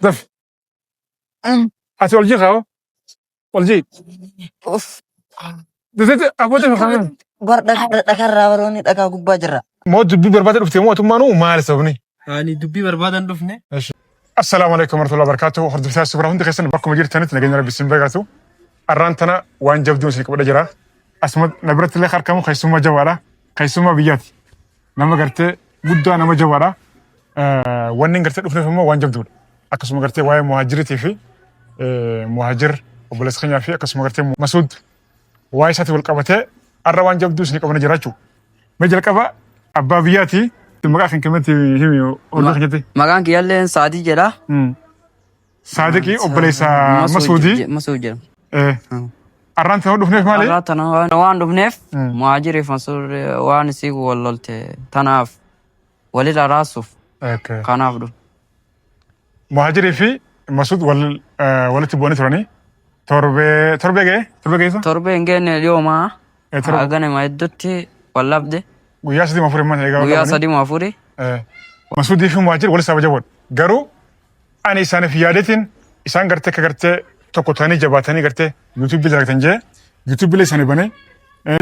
دف ati wal jiqaw wal jiq Uff. dad abota fahaman Bar dhakarraa baroonni dhagaa gubbaa jirra. mo dubbi barbada dhufte mo tumanu maal sabni يعني دبي بربادن دفنه السلام عليكم ورحمه الله وبركاته horta fiisaas subra hundi qesan barkum jirtanit nageen rabbi simbagatu arantana waan jabduun si qabada jira asmad nabrat le kharkamu khaysuma jawala khaysuma biyati nama garte gudda nama jawala wannin garte dhufne famo waan jabduun akasuma garte waay muhajirati fi muhajir وبلس خنيا في akasuma garte masud waay sati wal qabate arra waan jabduu si qabana jirachu majal qaba abba biyati مقاخن كمتي هي ورخنتي Maqaan kiyyaalleen Saadii jedha. صادقي وبليسا مسعودي Masuud. ايه arranta hodhu fneef maali Irraa tana waan dhufneef muhaajiriif Masuud waan isii wallolte tanaaf walirra raasuuf okay kanaaf dhufu. muhajiri fi masud walitti bu'anii turanii torbee geessa Torbee hin geenne dhiyoomaa torba haganama hedduutti wallabde guyyaa sadii mafurii mana eegaa guyyaa sadii mafurii. masudii fi muhajir wal sababa jaboon garuu ani isaaniif yaadetiin isaan gartee ka gartee tokko ta'anii jabaatanii gartee yuutuubii dalagatan jee yuutuubii isaanii banee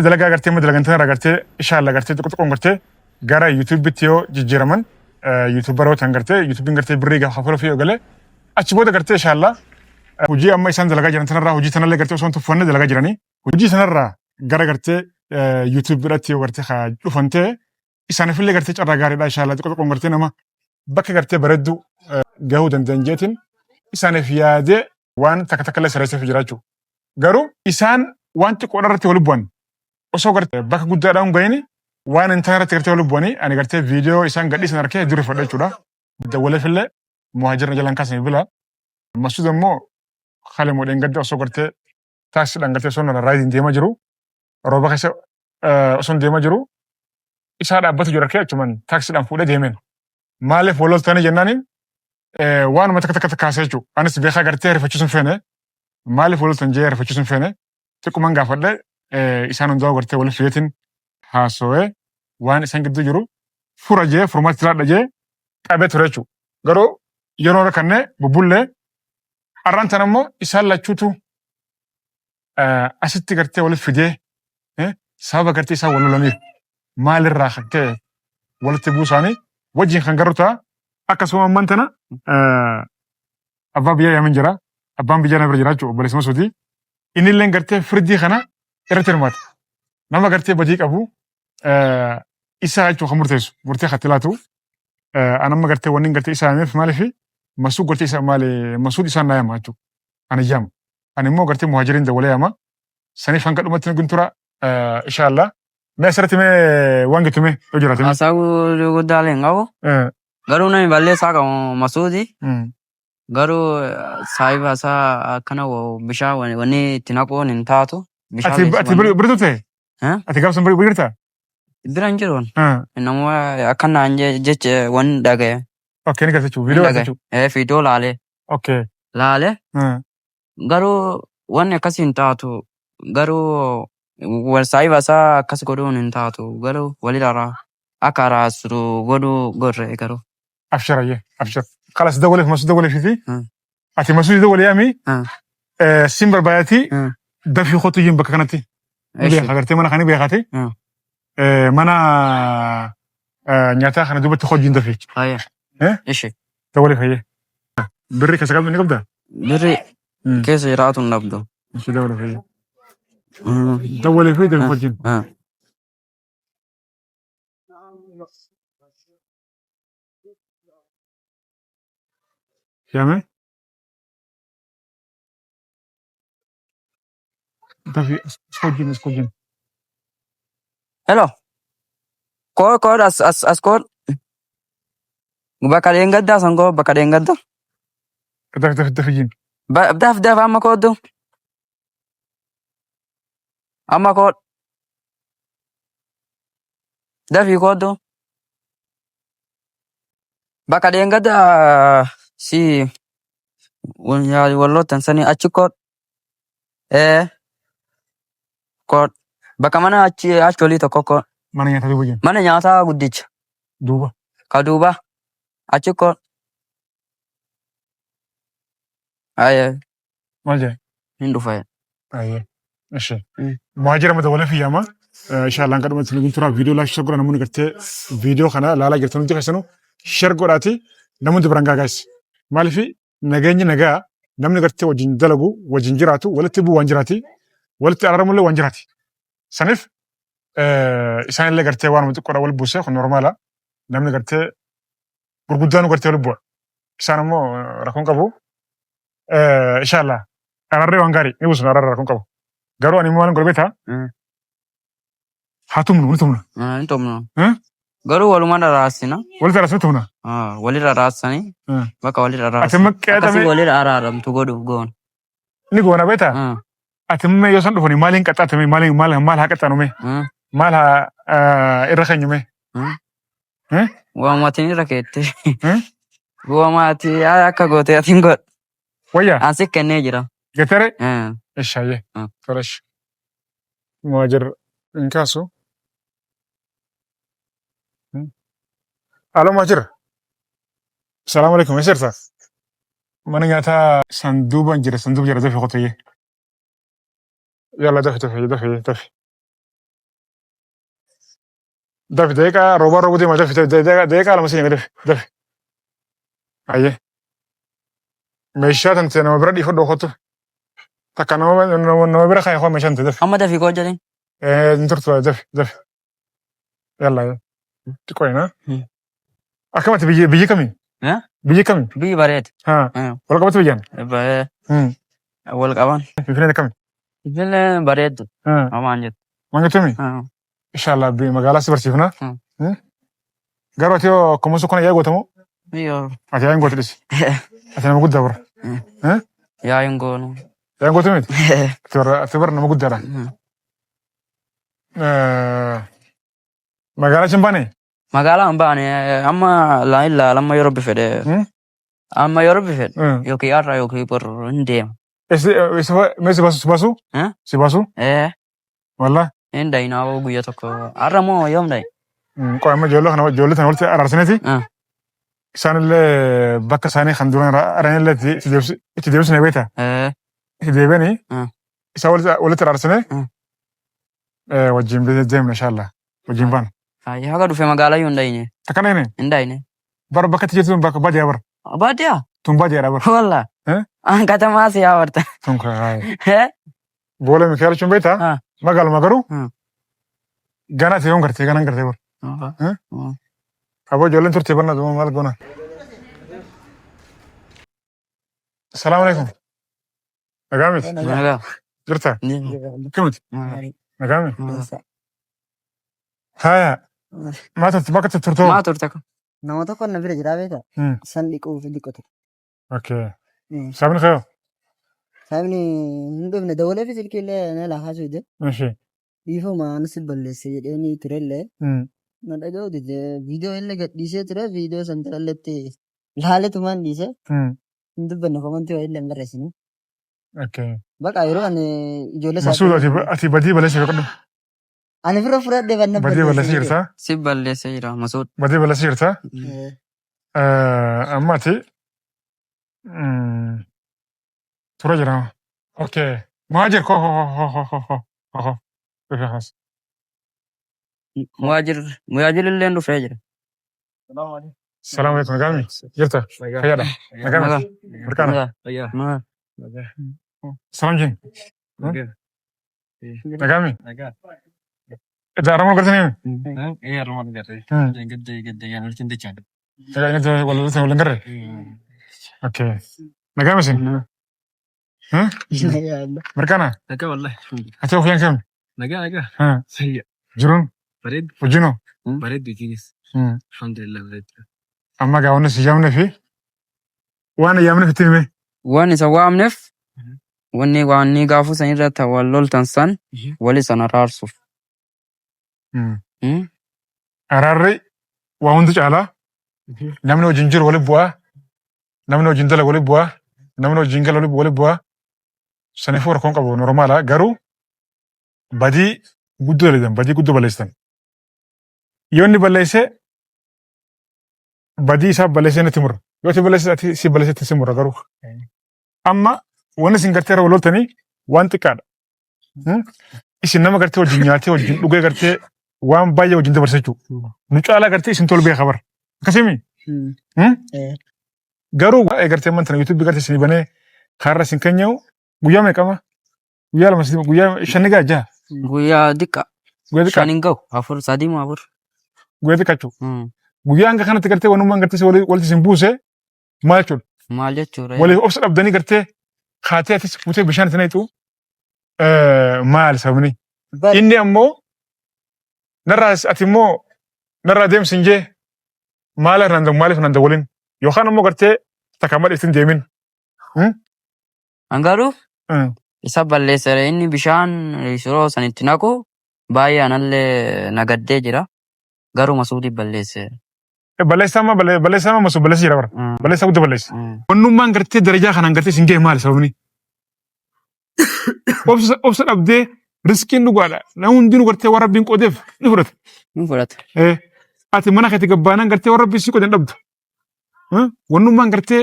dalagaa gartee ma dalagantan irraa gartee inshaalla gartee xiqqoon gartee gara yuutuubiitti yoo jijjiiraman yuutuubarootaan gartee yuutuubiin gartee birrii gaafa fuloo fi galee achi booda gartee inshaalla hojii amma isaan dalagaa jiran tanarraa hojii tanallee gartee osoo hin tuffanne dalagaa jiranii hojii sanarraa gara gartee yuutuubiidhaatti yoo gartee haa dhufantee isaaniifillee gartee carraa gaariidha inshaalla xiqqoon gartee nama bakka gartee bareedduu gahuu danda'an jeetiin isaaniif yaadee waan takka takkallee sirreesseef jiraachuu garuu isaan waan xiqqoodha irratti wal bu'an osoo gartee bakka guddaadhaan gahini waan intaan irratti gartee wal bu'anii ani gartee viidiyoo isaan gadhiisan arkee duri fudhaa jechuudha dawwaleefillee muhaajirna jalaan kaasanii bila masud immoo haala moodheen gadda osoo gartee taaksiidhaan gartee osoo nana raayidiin deemaa jiru rooba keessa osoo deemaa jiru isaa dhaabbatu jira arkee achumaan taaksiidhaan fuudhee deemeen maaliif wal loltanii jennaaniin waan mata takka kaasee jechuudha. Anis beekaa gartee rifachiisuun feene maaliif wal loltan jee rifachiisuun feene xiqqumaan gaafadhe isaan hundaa gartee wal fiyeetiin haasawee waan isaan gidduu jiru fura jee furmaatti laadha jee qabee ture jechuudha. Garuu yeroo rakkannee bubbullee arraan ammoo isaan lachuutu asitti gartee wal fidee sababa gartee isaan wal lolaniif maalirraa ka'e walitti buusaanii wajjin kan garuu ta'a. Akkasuma amman tana abbaa biyyaa yaamin jira abbaan biyyaa na bira jiraachuu obboleessa Masuudii innillee gartee firdii kana irratti hirmaata nama gartee badii qabu isaa jechuu kan murteessu murtee kan tilaatu anamma gartee wanni gartee isaa yaameef maaliif Masuud gartee isaa maali Masuud isaan naa yaama jechuu ani yaama ani immoo gartee muhaajiriin dawwalee yaama saniif hanga dhumatti guntura inshaallah mee asirratti mee waan gitume yoo jiraate Haasaa guddaalee hin qabu. Garuu namni balleessaa qabu Masuudi. Garuu saayiba isaa akkana bishaan wanni itti naquun hin taatu. ati birtu ta'e ati gaafsan birta Bira hin jiruun. Nama akkanaan jecha wanni dhaga'e. okay ni gartee viidiyoo gartee Fiidiyoo laalee. okay Laalee. Garuu wanni akkasii hin taatu. Garuu saayiba isaa akkas godhuun hin taatu. Garuu walirraa akka raasuu godhuu gorre garuu. أبشر أيه أبشر خلاص دولة في مسجد دولة في أتي مسجد دولة يامي سيمبر باياتي دفي خطو يم بكانتي بيا خبرتي منا خاني بيا خاتي منا نياتا خنا دوبة تخرج جين دفي هاي إيش دولة في بري كسر قبل نقبل ده بري كيس يراتو نبضو مش دولة في دولة في دولة خرج جين يامي دفي اسكوجين Hello. Kod as kod. Bakka deengaddaa sangoo bakka deengadda. دفي جين Daf amma koddu. Amma kod. Dafi koddu. Bakka deengadda si wallootan sanii achi kod. Kod. Bakka mana achi olii tokko kod. mana nyata duba jin Mana nyaataa guddicha. duba Ka duuba achi kod. Aye, Maal jee? hin dhufa. Ayyee. Ishi. Muhaajira mata wala fiyyama. Inshallah kan dhumatti nuti tura viidiyoo laashisa godha namoonni gartee viidiyoo kana laalaa jirtan hundi keessanuu share godhaati namoonni biraan gaagaas. Maaliif nageenyi nagaa namni gartee wajjin dalagu wajjin jiraatu walitti bu'u waan jiraati walitti araaramullee waan jiraati. Saniif isaanillee gartee waan xiqqoodha wal buusee kun normaala namni gartee gurguddaanu gartee wal bu'a. Isaan immoo rakkoon qabu. Inshallah araarree waan gaarii ni buusuna araarree rakkoon qabu. Garuu ani immoo waan golbeetaa haa tumnu ni tumna. Hin tumnu. Garuu walumaa dharaasina. Walitti araasni tumna. Walirra raasanii bakka walirra Ati raasanii. maqqee Akkasii atamee walirra araaramtu godhu goon. ni goona beetaa. Ati mee yoo san dhufanii maaliin qaxxaatamee maal haa qaxxaanume maal haa irra keenyume. Waamatiin irra keette. Waamaatii akka gootee atiin godha. Wayyaa Ansi kennee jira. getere ishaayyee tolesh muhaajir hin kaasu. Alo muhaajir. Salaamu alaikum eesirta. Mana nyaataa sanduuba jira dafi qotoyyee. Yalla dafi. Dafi deeqaa roobaa roobuu deema dafi deeqaa lama siin dafi. Ayyee. Meeshaa tante nama bira dhiifadhu qottu. Takka nama bira kaayee meeshaan dafi. Amma dafii koo jedhin. Nturtu dafi. Yalla xiqqoo na. Akkamatti biyyi kamii? Biyyi kamii? Biyyi bareeda. Wal qabatu biyyaan? Wal qaban. Finfinnee kamii? Finfinnee bareeddu. Amaan jettu. Mangatumi? Inshallah magaalaa si barsiifna. Garuu ati yoo kumusu kana yaa gootamu? Yoo. Ati yaa hin gootu dhisi. Ati nama guddaa bara. Yaa hin goonu. Yaa hin gootu miti? Ati bara nama guddaadha. Magaalaa sin baane? Magaalaa hin baane amma laalla amma yeroo bifedhe. Amma yeroo bifedhe yookiin har'a yookiin bor hin deema. Mee si baasu? Si baasu? Wallaa? Hin dayinaa guyyaa tokko. Har'a moo yoom dayi? Qoy amma ijoollee tana walitti araarsineeti. Isaanillee bakka isaanii kan duraan aranillee itti deebisnee beektaa? Itti deebianii isaa walitti araarsine wajjin deemna inshallah wajjin baana. Haga dhufe magaalaa yoo hin dayine. Takkana inni? Hin dayine. Bara bakka itti jirtu bakka baadiyyaa bara. Baadiyyaa? Tun baadiyyaadha bara. Walla. Katamaa si yaabarta. Tun kaa. Boola Mikael jechuun beektaa? Magaaluma garuu ganaa ta'ee gartee ganaan gartee bara. Aboo ijoolleen turte barna duma maal goona. Salaamu alaikum. Nagaa miti? Nagaa. Jirta? Kamiti? Nagaa miti? Haya. Maa turte bakka turtoo? Maa turte ka? Nama tokko na bira jira beektaa? San dhiquu fi dhiqote. Okay. Sabni kayoo? Sabni hin dhufne dabalee fi silkiillee na lafaa suude. Ishee. Dhiifama anis balleesse jedheenii turellee. Na dhaga'u dide viidiyoo illee gadhiisee ture viidiyoo san turelletti laaletumaan dhiise. Hin dubbanne komantii waa illee hin barreessine. Okay. Baqa yeroo ani ijoollee Masuud ati badii balleessee beekadhu? Ani fira fudhadhe banna Badii balleessee jirtaa? Si balleessee jira Masuud. Badii balleessee jirtaa? Amma ati tura jira. Okay. Muhaajir ho. Muhaajir illee dhufee jira. Salaamu alaikum. Nagaa mi? Jirta? Fayyaadha? Nagaa mi? Barkaana? Salaam jeen? Nagaa mi? Itti aramuun gartanii mi? Armaan garee. Gadda yaan waliin dachaan. Nagaa inni waliin garre? Okay. Nagaa mi sin? Barkaana? Nagaa wallahi. Ati of yaan kam? Nagaa. Sayya. Jiruun? Bareed. Wajjinoo? Bareed jinis. Alhamdulillah bareed. Amma gaawwanni si yaamne fi waan yaamne fitti hime. Waan isa waamneef wanni gaafuu san irratti wal loltan san wali san araarsuuf. Araarri waa hundi caalaa namni wajjin jiru waliin bu'aa namni wajjin dalagu waliin bu'aa namni wajjin galu waliin bu'aa saniifuu rakkoon qabu normaala garuu badii guddoo dalidan badii guddoo balleessitan. Yoo inni balleesse badii isaa balleessee natti murra yoo ati balleesse ati si balleesse si murra garuu Amma wanni isin gartee yeroo loltanii waan xiqqaadha. Isin nama gartee wajjin nyaatee wajjin dhugee gartee waan baay'ee wajjin dabarsachuu. Nu caalaa gartee isin tol beeka bara. Akkasimi. Garuu waa'ee gartee mantana YouTube gartee isin banee kaarra isin keenyaa'u guyyaa meeqama? Guyyaa lama guyyaa shani gaa jaha. Guyyaa diqqa. Guyyaa xiqqaa. Shaniin gahu afur sadii moo afur. Guyyaa xiqqaachuu. Guyyaa hanga kanatti gartee wanummaan gartee walitti isin buuse maal jechuudha? Maal jechuudha? Waliif obsa dhabdanii gartee kaatee atis fuutee bishaan isin hiixu maal sabni? Inni ammoo narraa ati immoo narraa deemsin jee maaliif nan dawwalin yookaan ammoo gartee takka malee ittiin deemin. Angaruu isa balleessere inni bishaan yeroo san itti naqu baay'ee anallee nagaddee jira. Garuu masuutii balleesse. Balleessaa masu balleessi jira bara. Balleessaa guddaa balleessi. Wannummaan gartee darajaa kanaan gartee isin ga'e maali sababni? Obsa dhabdee riskiin dhugaadha. Namni hundinuu gartee waan rabbiin qoodeef ni fudhata. Ni fudhata. Ati mana keetti gabbaanan gartee waan rabbiin si qoodeen dhabdu. Wannummaan gartee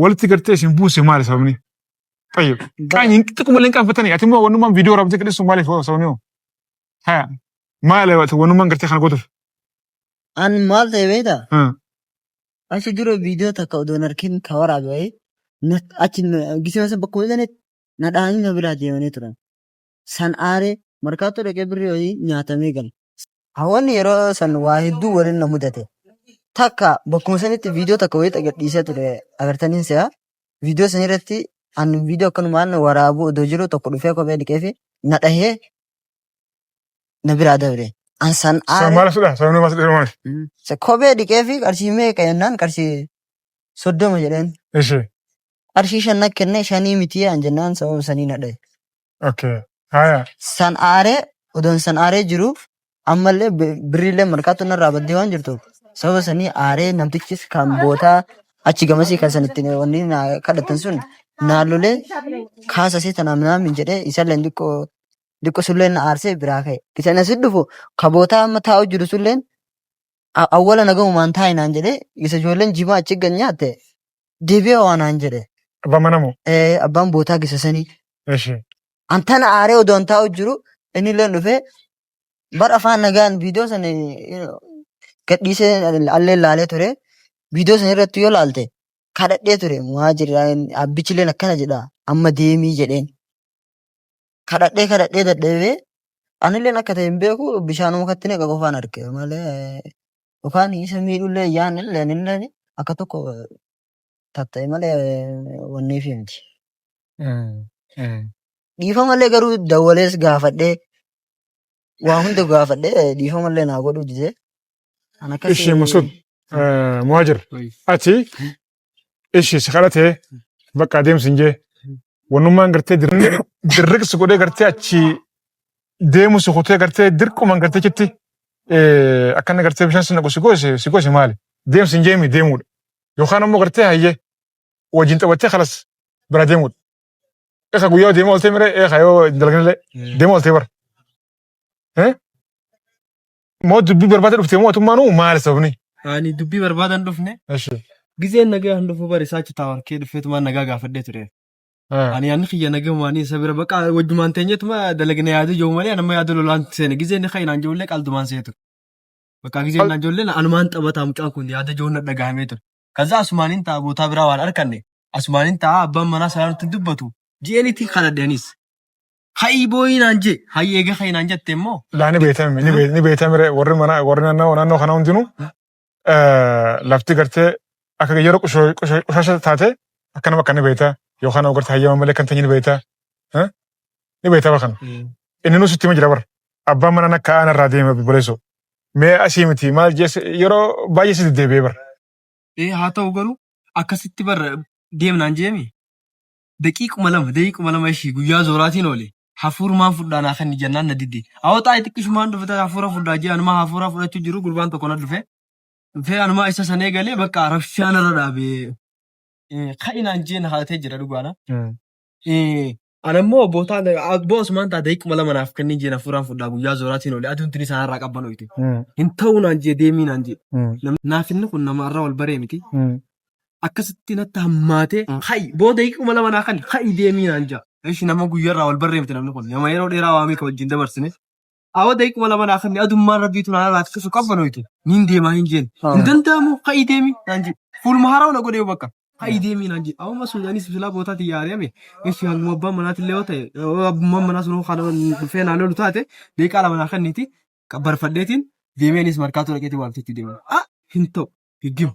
walitti gartee isin buuse maali sababni? Tayyib. Qaanyiin xiqquma illee qaanfatanii ati immoo wannummaan viidiyoo raabdee qilleessu maaliif sababni hoo? Haa maali wannummaan gartee kana gootuuf? An maal ta'e beektaa? Achi dura viidiyoo takka odoon arkin ka waraabee achi gisee masa bakka walitti na dhaanii na biraa deemanii turan. San aaree markaatoo dhaqee birrii wayii nyaatamee gala. Hawaasni yeroo san waa hedduu waliin na mudate. Takka bakkuma sanitti viidiyoo takka wayii agarsiisee ture agartaniin se'a. Viidiyoo san irratti an viidiyoo akkanumaan waraabuu odoo jiru tokko dhufee kophee dhiqee fi na dhahee na biraa dabre. An san aaree. Maal suudha? Sababni maal suudha? Kophee dhiqee fi qarshii meeqa jennaan qarshii 30 jedheen. Ishee. Qarshii 5 kennee 5 miti an jennaan sababa sanii na dhahe. Okay. Haya. San aaree odoon san aaree jiru ammallee birriillee markaatoo narraa baddee waan jirtu sababa sanii aaree namtichis kan bootaa achi gamasii kan sanitti wanni kadhatan sun naannolee kaasasee tanaa minaamin jedhee isallee Dikko sulleen na aarsee biraa ka'e. Kisaan asii dhufu kabootaa amma taa'u jiru sulleen awwala nagamumaan taa'e naan jedhee isa ijoolleen jimaa achi gan nyaatte deebi'ee waa naan jedhe. Abbaan manamu? Abbaan bootaa gisasanii. Ishee. Antana aaree odoon taa'u jiru inni illee dhufee bara afaan nagaan viidiyoo sana gadhiisee allee laalee ture. Viidiyoo sana irratti yoo laalte kadhadhee ture maa jira abbichilleen akkana jedha amma deemii jedheen. Kadhadhee dadhabee anillee akka ta'e hin beeku bishaanuma katti neqa qofaan arge malee yookaan isa miidhullee yaanillee anillee akka tokko tatta'e malee wanniif miti. Dhiifamallee garuu dawwalees gaafadhee waa hunda gaafadhee dhiifamallee naa godhuu didee. Ishee Masud Muhaajir ati ishee si kadhatee bakka adeemsin jee wannummaan gartee dirriqsi godhee gartee achi deemu si kutee gartee dirquman gartee jetti akkana gartee bishaan si naqu si goose maali? Deemsin jeemi deemuudha. Yookaan ammoo gartee hayyee wajjin taphattee kalas bira deemuudha. Eeka guyyaa deemaa ooltee miree eeka yoo dalagnillee deemaa ooltee bara. Moo dubbii barbaade dhuftee mootummaanuu maali sababni? Ani dubbii barbaadan dhufne. Gizeen nagaa hin dhufu bari isaachi taawarkee dhufeetumaan nagaa gaafadhee ture. Ani ani xiyya nagaa maanii isa bira baqa wajjumaan teenyetuma dalagne yaadu jiru malee anamma yaadu lolaan seene gizeen xayinaan ijoollee qaldumaan seetu. Bakka gizeen naan ijoollee anumaan taphataa mucaan kun yaada ijoollee dhagahamee ture. Kaza asumaaniin ta'a bootaa biraa waan arkanne asumaaniin ta'a abbaan manaa salaanatti dubbatu ji'enitti kadhadheenis. Hayi booyinaan je hayi eega xayinaan jette immoo. Laani beekamire warri naannoo kana hundinuu lafti gartee akka yeroo qushasha taate akkanuma akka ni beektaa. Yookaan agartee hayyama malee kan ta'e ni beektaa. Ni beektaa bakka. Inni nuus itti jira bara. Abbaan manaa akka aan irraa deema boleessoo. Mee asii miti maal yeroo baay'ee si deddeebi'ee bara. Haa ta'u garuu akkasitti bara deemnaan jeemi. Daqiiquma lama ishii guyyaa zooraatiin oole. Hafuurumaan fudhaan akka inni jennaan na didde. Hawwataa xiqqishumaan dhufee hafuura fudhaa jee anumaa hafuura fudhachuu jiru gurbaan tokko na dhufe. Dhufee anumaa isa sanee galee bakka rafshaan irra dhaabee. Ka'inaan jeen haatee jira dhugaana. Anammoo boosmaan taate daqiiquma lama naaf kennin jeen hafuuraan fudhaa guyyaa zooraatiin oole aduun tuni isaanirraa qabban ooyite. Hin ta'uu naan jee deemii naan jee. Naaf inni kun nama irraa wal baree miti. akkasitti natti hammaatee hayi booda hiikuma lama naa kan hayi deemii naan jaa. Ishi nama guyyaarraa wal barreeffate namni kun nama yeroo dheeraa waamee ka wajjin dabarsine. Awwa daqiiquma lama naa kan adummaan rabbiitu naa laatu kisu qabbanoytu niin deemaa hin jeen. Hin danda'amu hayi deemii naan jee. Fuuluma haaraa na godhee bakka. Hayi deemii naan jee. Awwa Suudaanis filaa bootaatti yaari'ame. Ishi hanguma abbaan manaatii illee yoo ta'e abbummaan manaa sun kan dhufee naan lolu taate daqiiqaa lama naa kanniiti barfadheetiin deemeenis markaatoo dhaqeetii waamteetti deeman. Hin ta'u higgimu.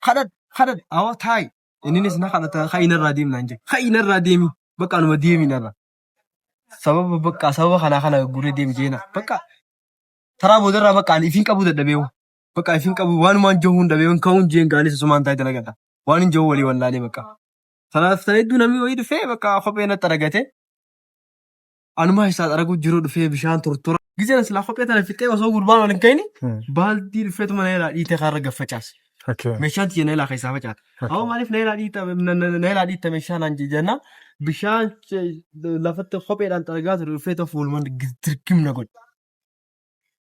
Kadhad awwa taayi. Innis na kadhata hayinarraa deemnaan jee. Hayinarraa deemii bakka anuma deemii narra. Sababa kana guree deemi jeena. Bakka taraa boodarraa bakka ani ifiin qabu dadhabeewu. Bakka ifiin qabu waanumaan jahuun dhabeewwan ka'uun jeen gaanis asumaan taa'ee dalagadha. Waan hin jahu walii wallaalee bakka. Sanaaf sana hedduu namni wayii dhufee bakka kophee natti aragate. Anumaa isaa araguu jiru dhufee bishaan tortora. Gizeen silaa kophee tana fixee osoo gurbaan wal hin ka'ini baaldii dhufeetu mana irraa dhiitee kaarra gaffacaase. Meeshaan tiyya na ilaa keessaa facaate. Awwa maaliif na ilaa dhiitta meeshaan aan jenna bishaan lafatti kopheedhaan xaragaa ture dhufeetu fuulumaan dirqimna godhe.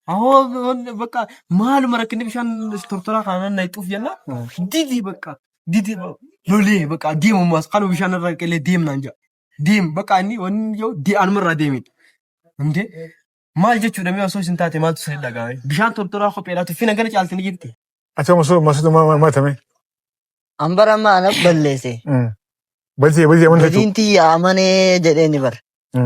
Awwa bakka maaluma rakkinni bishaan tortoraa kanaan na ixuuf jenna didi bakka didi lolee bakka deemamumas kan bishaan irraa qelee deemnaan jaa. Deem bakka inni wanni yoo anumarraa deemedha. Hundee maal jechuudha mee osoo isin taate maaltu sirrii dhagaame bishaan tortoraa kopheedhaa tuffina gana caalti ni jirti. Acha masuutu maatame. Ambara maana balleesse. Balleesse amantaa jechuudha. Badiinti amanee jedhee ni bara.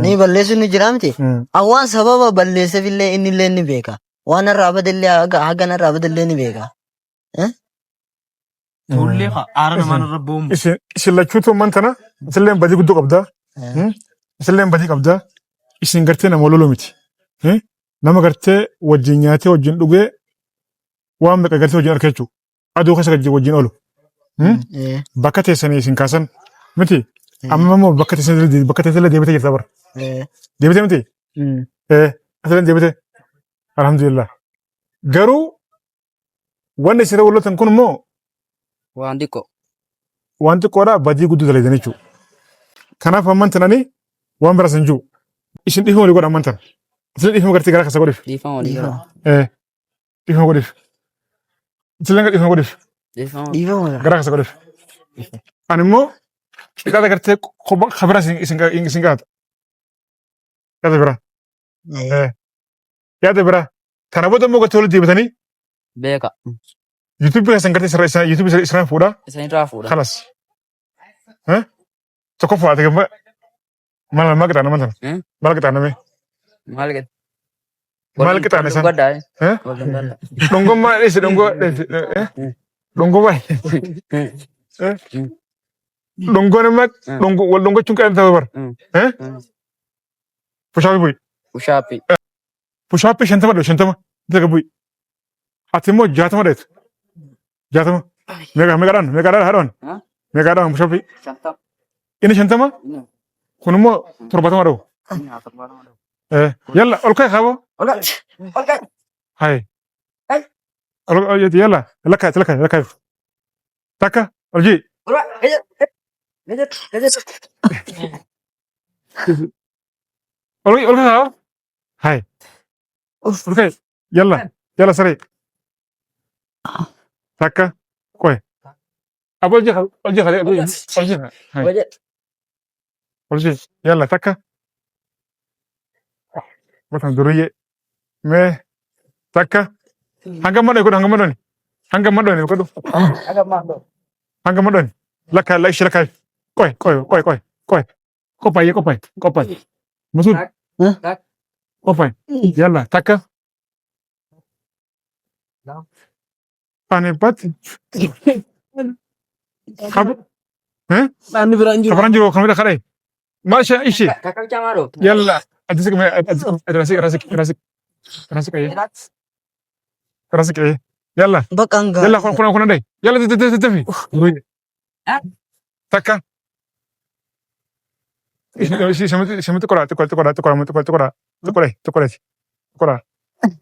Ni balleessu ni jira miti. Awwaan sababa balleesseef illee inni illee ni beeka. Waan irraa badallee hagan irraa badallee ni beeka. Tollee aara namaan irra boomu. Isin lachuutu amantana isillee badii guddoo qabdaa. Isillee badii qabdaa. Isin gartee nama loluu miti. Nama gartee wajjin nyaatee wajjin dhugee waan meeqa gartee wajjin harka jechuudha. Aduu keessa wajjin oolu. Bakka teessanii isin kaasan miti. Amma immoo bakka teessanillee deebitee jirta bara. Deebitee miti? Asileen deebitee. Alhamdulillah. Garuu wanni isin wallootan kun immoo waan xiqqoo. Waan xiqqoodhaa badii guddoo dalagan jechuudha. Kanaaf amantananii waan biraas hin jiru. Isin dhiifama walii godha amantan. Isin dhiifama gartee gara keessa godhif. Dhiifama walii godha. Dhiifama godhif. Isin dhiifama godhif. Dhiifama. Gara keessa godhif. Ani immoo cidhaadha gartee kabira isin gaata. Yaada bira. Yaada bira. Kana booda immoo gartee walitti deebitanii. Beeka. YouTube keessan gartee YouTube isaan fuudhaa. Isaan irraa fuudha. Kalas. Tokko fuudhate gamba maal qixaan amantan. Maal qixaan namee. Maal qixaan isaan. Dhongoo maal dheesse dhongoo. Dhongoo maal. Dhongoo nama wal dhongochuun qixaan ta'uu bara. Pushaapi bu'i. Pushaapi. Pushaapi 50 daga bu'i. Ati immoo 60 dheetu. 60. Meeqaadhaan haadhoon. Meeqaadhaan pushaapi. 50. Inni 50. Kun immoo 70 dhawu. Yalla ol ka'e qabu. Ol ka'e. Hai. Yalla lakkaa'e. Takka ol jii. Ol ka'e qabu. Hai. Ol ka'e. Yalla saree. Takka qo'e. Abo ol jii. Yalla takka. Matan duriye me takka hanga madoni kodu hanga madoni laka la shiraka koy kopay masud kopay yalla takka ane bat khab Ani beranjur. kabaranjiro kamera kare masha ishi Kakak camaro. yalla adisik me rasik yalla Bakka hanga. يلا كنا داي يلا تفي تكا شمت كرة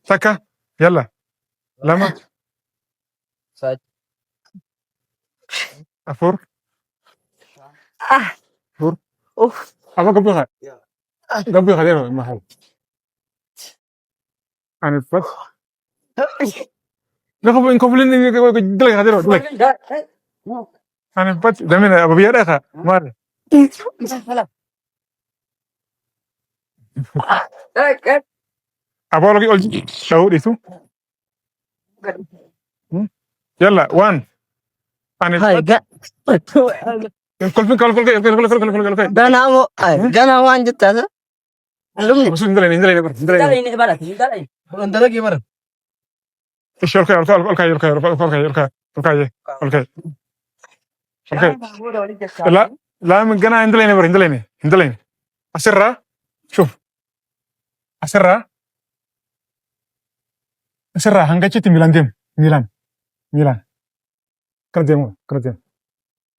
تكا يلا لما Sat. أفور فور apa kebuka kebuka dia mahal aneh banget nggak kau beli ini jelek hati lo jelek أنا بات دمنا أبو بيار أخا مار أبو لقي أولجي شو ديتو يلا وان أنا هاي بات كل دانا مو دانا مو عن جت هذا علمني بس إندلين Andalagi mara. إيش لا لا من جنا إندلين أسرة شوف أسرة هنگچتي ميلان كرديمو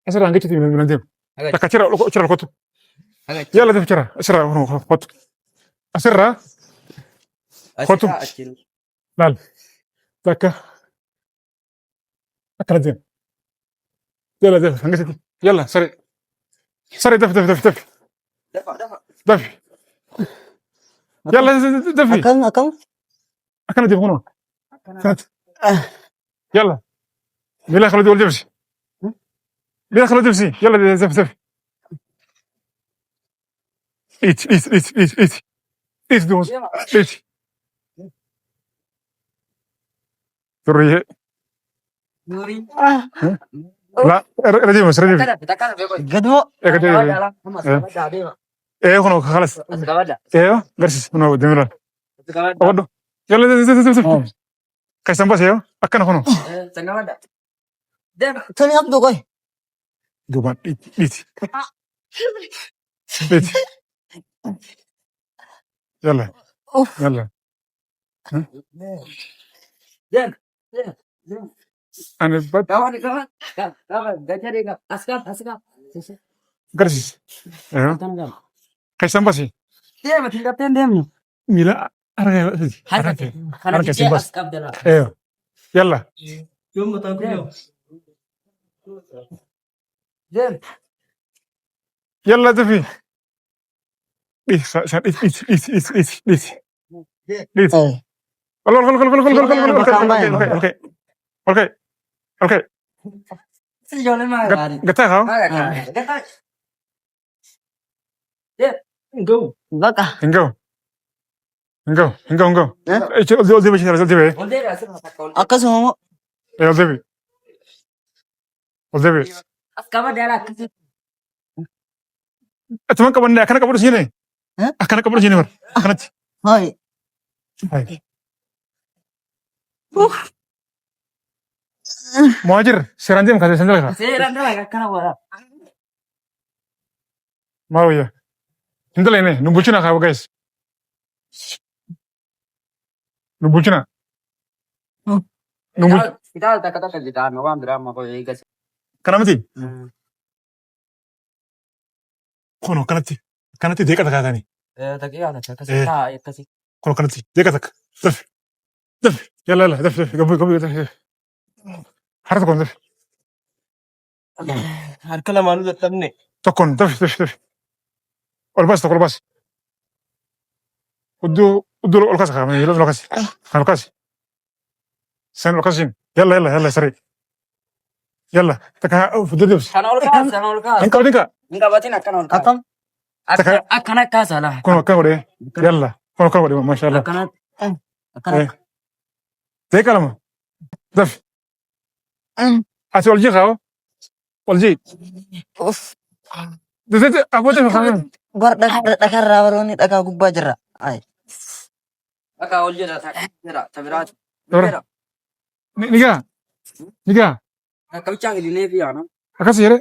أسرة هنگچتي ميلان ديم تكاتيرا كوتو يلا دفترة أسرة كوتو أسرة كوتو لا تكا كرديم يلا هنگچتي يلا سري دف يلا دفي أكم أكنا دي هنا يلا ميلا خلو دول دفسي يلا دف ايت دوز ايت ذريه لا رديف قدمو ايه هنا خلاص ايه غرسس هنا دميران اودو يلا دف كايسان بس يا أكنا هنا توني أبدو قوي دوبان ايت يلا أنا بات غرسس ايه كايسان بس ميلا أرجع كايسان بس ايه يلا Yom matan kuyo. يلا دفي اوكي قتاها Go. بقى انجو ايش دي أقسم اتمنى كمان اكنا كبر سيني اكنا كبر سيني مر اكنا هاي مهاجر سيرانديم كذا سندلك ما هو يا سندلين نبوچنا خاو guys نبوچنا كلامتي كونو كانتي ديكا تكاتاني كونو كانتي ديكا تك دف يلا دف قبل حركة كون دف Harkala manu da tabne. تكون دف والباس ودو القاس خامن يلا القاس القاس سن القاسين يلا سري يلا تكا فدو دبس انك ودينك أكم كون ودي يلا كون ودي ما شاء الله تيك لما دف اتي والجي خاو والجي أوف دزت ابوت خامن bar dakar rawaroni daka gubba jira ay نيجا أكاسي يره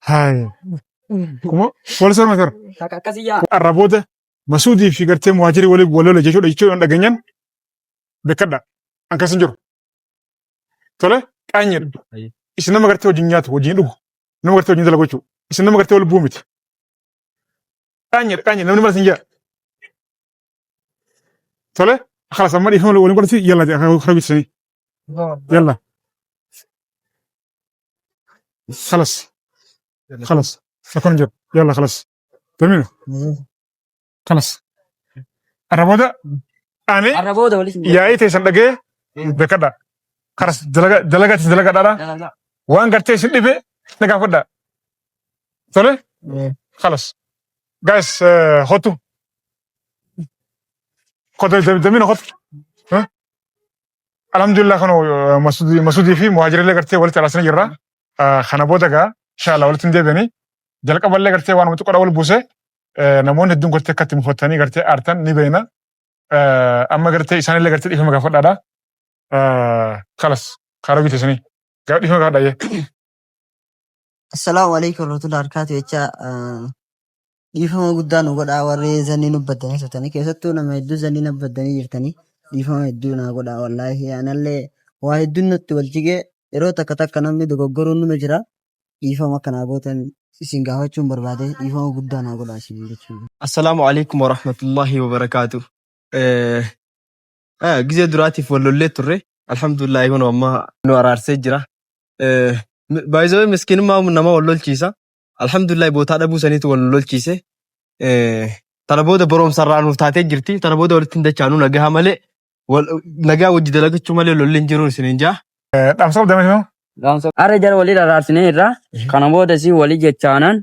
هاي كم ولا سر مثر الرابطة مسودي في قرتي مهاجري ولا جيشو لجيشو عند جنيان بكذا أنك سنجر تلا كأنير إسنا ما قرتي وجنيات وجينو نما قرتي وجين دلقوشو إسنا ما قرتي ولا بوميت كأنير نما ما سنجر تلا خلاص أما يفهم ولا قرتي يلا دي خربت سني يلا خلاص سكون جب يلا خلاص تمام خلاص الرابطة أنا يا إيه تيسان دقة بكذا خلاص دلقة دارا وان قرتي سنبه نقا فدا تولي خلاص جايز خطو خطو دمين خط ها الحمد لله كانوا مسودي في مهاجر اللي قرتي ولت راسنا جرا خنا بودغا ان شاء الله ولت ندبني جلق بل قرتي وانا متقرا ول بوسه نمون هدون قرتي كتم فتاني قرتي ارتن نبينا اما قرتي سان اللي قرتي فما فدا خلاص خرابي تسني قاعد فما قاعد Assalamu alaikum warahmatullahi wabarakatuh jecha dhiifama guddaa nu godhaa warri zanni nu baddanii turtanii keessattuu nama hedduu zanni na baddanii jirtanii dhiifama hedduu naa godhaa wallaahi anallee waa hedduun nutti wal jigee yeroo takka namni dogoggoruun numa jira dhiifama kanaa gootan isin gaafachuun barbaade dhiifama guddaa naa godhaa isin jechuudha. Assalaamu alaikum warahmatullahi wabarakatuh. Gizee duraatiif wallollee turre alhamdulillah kun amma nu araarsee jira. Baay'ee miskiinummaa nama wallolchiisa. Alhamdulillah bootaa dhabuu saniitu wallolchiise. Tana booda boroomsarraa nuuf taatee jirti. Tana booda walitti hin dachaanu nagaa malee nagaa wajji dalagachuu malee lolli hin jiruun isin hin jaa. Dhaamsa qabdame hoo? Dhaamsa. Arra jara walii araarsine irraa kana booda si walii jechaanan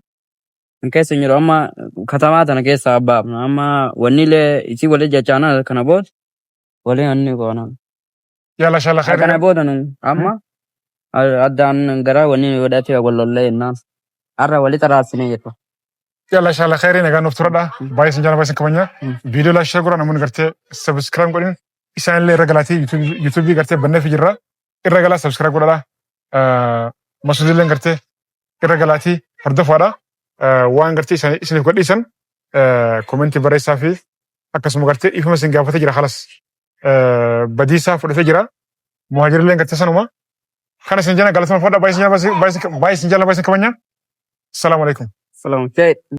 keessa jiru amma katamaa tana keessa abbaabna amma wanniilee isi walii jechaanan kana booda walii anni goona. Yalla shala khayr. Kana booda nu amma addaan gara wanni godhatee wallollee innaan arra walii araarsine jirra. Yalla shala khayr nagaa nuuf turadha. Baay'ee sin jala baay'ee sin kabanya. Viidiyoo laashee gura namoonni gartee subscribe godhin isaan illee irra galaatii YouTube gartee bannee fi jirra. Irra galaa subscribe godhadha. Masuudillee gartee irra galaatii hordofaadha. Waan gartee isiniif godhiisan komentii barreessaa fi akkasuma gartee dhiifama isin gaafatee jira halas badiisaa fudhatee jira. Muhaajirillee gartee sanuma. Kana isin jala galatuma fudhaa baay'ee sin jala baay'ee sin kabanya. Assalamu alaikum. Salaam.